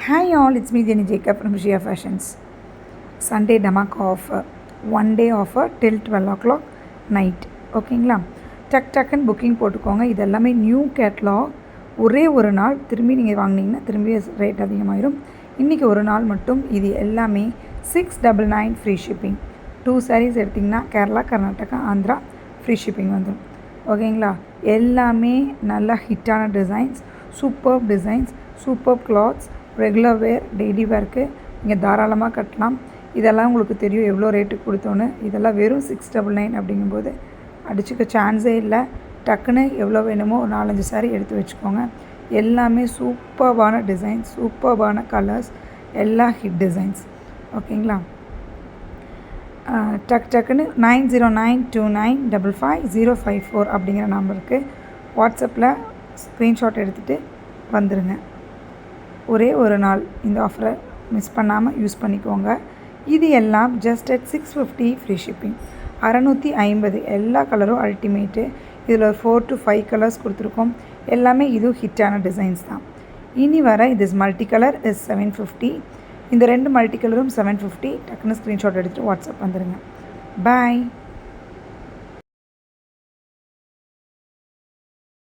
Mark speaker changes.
Speaker 1: Hi all, it's me Jenny Jacob from Shia Fashions. Sunday Damak offer. One day offer till 12 o'clock night. ஓகேங்களா, டக்குன்னு booking போட்டுக்கோங்க. இது எல்லாமே new catalogue. ஒரே ஒரு நாள் திரும்பி நீங்கள் வாங்கினீங்கன்னா திரும்பி ரேட் அதிகமாகிடும். இன்றைக்கி ஒரு நாள் மட்டும் இது எல்லாமே 699 ஃப்ரீ ஷிப்பிங். 2 sarees எடுத்திங்கன்னா கேரளா, கர்நாடகா, ஆந்திரா ஃப்ரீ ஷிப்பிங் வந்துடும். ஓகேங்களா, எல்லாமே நல்லா ஹிட்டான designs, super designs, super clothes, regular wear, daily வேர்க்கு நீங்கள் தாராளமாக கட்டலாம். இதெல்லாம் உங்களுக்கு தெரியும் எவ்வளோ ரேட்டுக்கு கொடுத்தோன்னு. இதெல்லாம் வெறும் 699 அப்படிங்கும்போது அடிச்சுக்க சான்ஸே இல்லை. டக்குன்னு எவ்வளோ வேணுமோ ஒரு 4-5 saree எடுத்து வச்சுக்கோங்க. எல்லாமே சூப்பர்வான டிசைன்ஸ், சூப்பர்வான கலர்ஸ், எல்லா ஹிட் டிசைன்ஸ். ஓகேங்களா, டக்குன்னு 9092955054 அப்படிங்கிற நம்பருக்கு வாட்ஸ்அப்பில் ஸ்க்ரீன்ஷாட் எடுத்துகிட்டு வந்துடுங்க. ஒரே ஒரு நாள் இந்த ஆஃபரை மிஸ் பண்ணாமல் யூஸ் பண்ணிக்கோங்க. இது எல்லாம் ஜஸ்ட் அட் 650 ஃப்ரீ ஷிப்பிங். 650 எல்லா கலரும் அல்டிமேட்டு. இதில் ஒரு 4 to 5 கலர்ஸ் கொடுத்துருக்கோம். எல்லாமே இதுவும் ஹிட்டான டிசைன்ஸ் தான். இனி வர இது மல்டி கலர் இஸ் 750. இந்த 2 மல்டி கலரும் 750. டக்குன்னு ஸ்க்ரீன்ஷாட் எடுத்துகிட்டு வாட்ஸ்அப் வந்துடுங்க. பாய்.